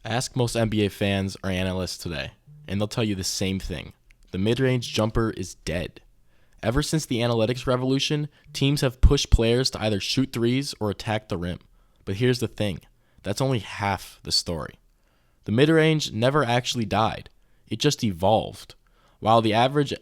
Ask most NBA fans or analysts today, and they'll tell you the same thing. The mid-range jumper is dead. Ever since the analytics revolution, teams have pushed players to either shoot threes or attack the rim. But here's the thing, that's only half the story. The mid-range never actually died. It just evolved. While the average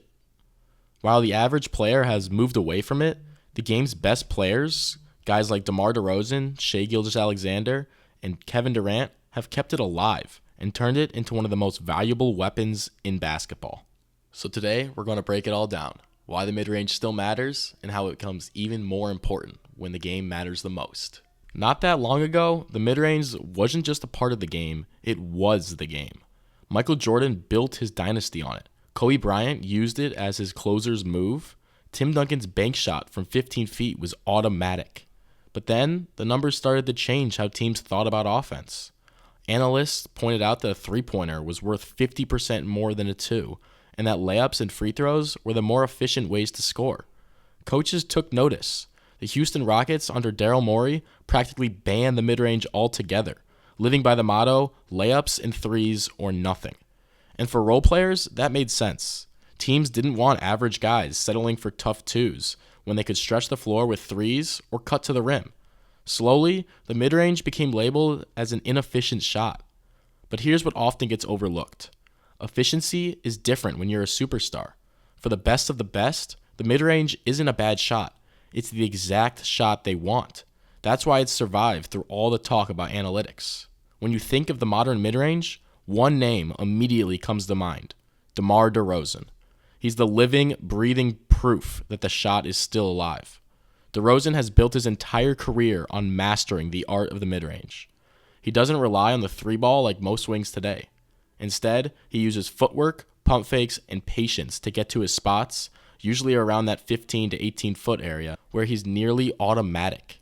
player has moved away from it, the game's best players, guys like DeMar DeRozan, Shai Gilgeous-Alexander, and Kevin Durant, have kept it alive and turned it into one of the most valuable weapons in basketball. So today, we're going to break it all down. Why the mid-range still matters, and how it becomes even more important when the game matters the most. Not that long ago, the mid-range wasn't just a part of the game, it was the game. Michael Jordan built his dynasty on it. Kobe Bryant used it as his closer's move. Tim Duncan's bank shot from 15 feet was automatic. But then, the numbers started to change how teams thought about offense. Analysts pointed out that a three-pointer was worth 50% more than a two, and that layups and free throws were the more efficient ways to score. Coaches took notice. The Houston Rockets under Daryl Morey practically banned the mid-range altogether, living by the motto, layups and threes or nothing. And for role players, that made sense. Teams didn't want average guys settling for tough twos when they could stretch the floor with threes or cut to the rim. Slowly, the mid-range became labeled as an inefficient shot. But here's what often gets overlooked. Efficiency is different when you're a superstar. For the best of the best, the mid-range isn't a bad shot. It's the exact shot they want. That's why it's survived through all the talk about analytics. When you think of the modern mid-range, one name immediately comes to mind: DeMar DeRozan. He's the living, breathing proof that the shot is still alive. DeRozan has built his entire career on mastering the art of the mid-range. He doesn't rely on the three ball like most wings today. Instead, he uses footwork, pump fakes, and patience to get to his spots, usually around that 15 to 18 foot area, where he's nearly automatic.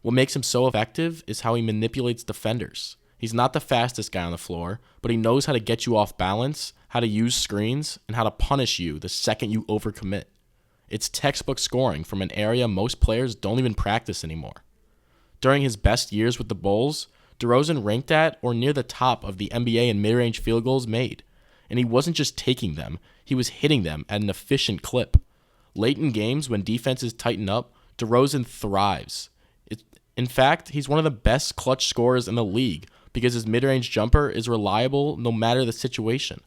What makes him so effective is how he manipulates defenders. He's not the fastest guy on the floor, but he knows how to get you off balance, how to use screens, and how to punish you the second you overcommit. It's textbook scoring from an area most players don't even practice anymore. During his best years with the Bulls, DeRozan ranked at or near the top of the NBA in mid-range field goals made. And he wasn't just taking them, he was hitting them at an efficient clip. Late in games when defenses tighten up, DeRozan thrives. In fact, he's one of the best clutch scorers in the league because his mid-range jumper is reliable no matter the situation.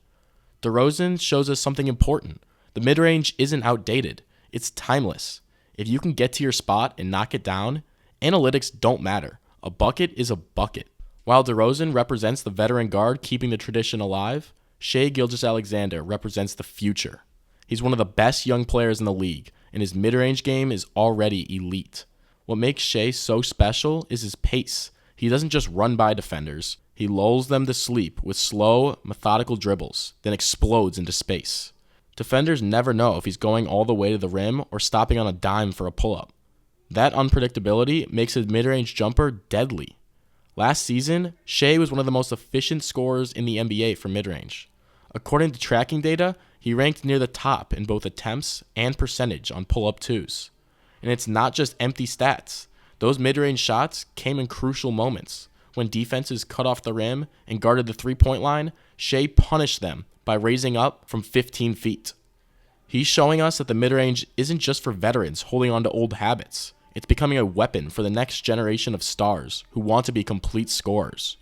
DeRozan shows us something important. The mid-range isn't outdated. It's timeless. If you can get to your spot and knock it down, analytics don't matter. A bucket is a bucket. While DeRozan represents the veteran guard keeping the tradition alive, Shai Gilgeous-Alexander represents the future. He's one of the best young players in the league, and his mid-range game is already elite. What makes Shai so special is his pace. He doesn't just run by defenders. He lulls them to sleep with slow, methodical dribbles, then explodes into space. Defenders never know if he's going all the way to the rim or stopping on a dime for a pull-up. That unpredictability makes his mid-range jumper deadly. Last season, Shai was one of the most efficient scorers in the NBA for mid-range. According to tracking data, he ranked near the top in both attempts and percentage on pull-up twos. And it's not just empty stats. Those mid-range shots came in crucial moments. When defenses cut off the rim and guarded the three-point line, Shai punished them by raising up from 15 feet. He's showing us that the mid-range isn't just for veterans holding on to old habits. It's becoming a weapon for the next generation of stars who want to be complete scorers.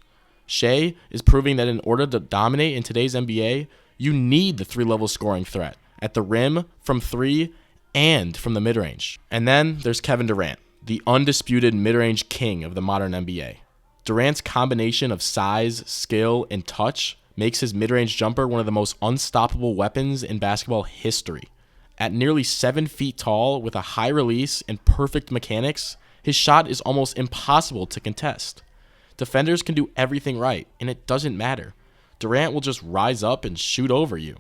Shai is proving that in order to dominate in today's NBA, you need the three-level scoring threat at the rim, from three, and from the mid-range. And then there's Kevin Durant, the undisputed mid-range king of the modern NBA. Durant's combination of size, skill, and touch makes his mid-range jumper one of the most unstoppable weapons in basketball history. At nearly 7 feet tall with a high release and perfect mechanics, his shot is almost impossible to contest. Defenders can do everything right, and it doesn't matter. Durant will just rise up and shoot over you.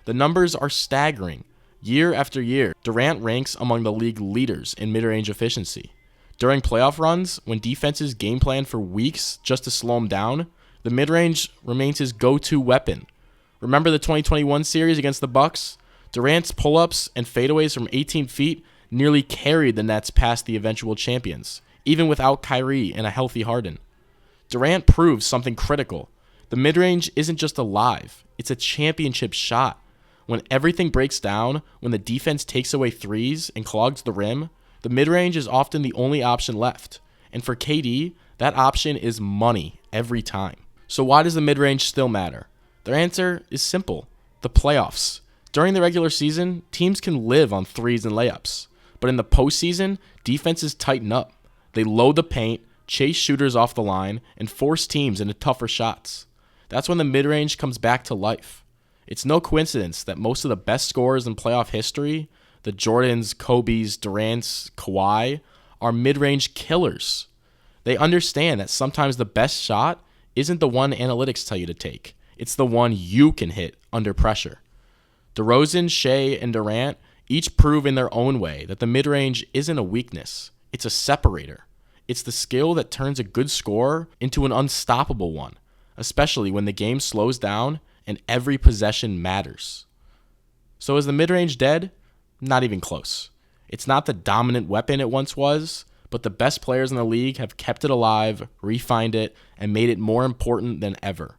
The numbers are staggering. Year after year, Durant ranks among the league leaders in mid-range efficiency. During playoff runs, when defenses game plan for weeks just to slow him down, the mid-range remains his go-to weapon. Remember the 2021 series against the Bucks? Durant's pull-ups and fadeaways from 18 feet nearly carried the Nets past the eventual champions, even without Kyrie and a healthy Harden. Durant proves something critical. The mid-range isn't just alive, it's a championship shot. When everything breaks down, when the defense takes away threes and clogs the rim, the mid-range is often the only option left. And for KD, that option is money every time. So why does the mid-range still matter? Their answer is simple: the playoffs. During the regular season, teams can live on threes and layups. But in the postseason, defenses tighten up. They load the paint, chase shooters off the line, and force teams into tougher shots. That's when the mid-range comes back to life. It's no coincidence that most of the best scorers in playoff history, the Jordans, Kobes, Durants, Kawhi, are mid-range killers. They understand that sometimes the best shot isn't the one analytics tell you to take. It's the one you can hit under pressure. DeRozan, Shea, and Durant each prove in their own way that the mid-range isn't a weakness. It's a separator. It's the skill that turns a good scorer into an unstoppable one, especially when the game slows down and every possession matters. So is the mid-range dead? Not even close. It's not the dominant weapon it once was, but the best players in the league have kept it alive, refined it, and made it more important than ever.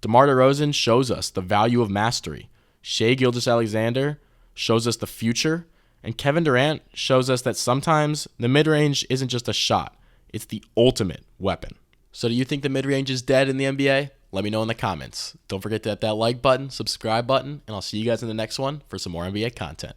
DeMar DeRozan shows us the value of mastery. Shai Gilgeous-Alexander shows us the future, and Kevin Durant shows us that sometimes the mid-range isn't just a shot, it's the ultimate weapon. So do you think the mid-range is dead in the NBA? Let me know in the comments. Don't forget to hit that like button, subscribe button, and I'll see you guys in the next one for some more NBA content.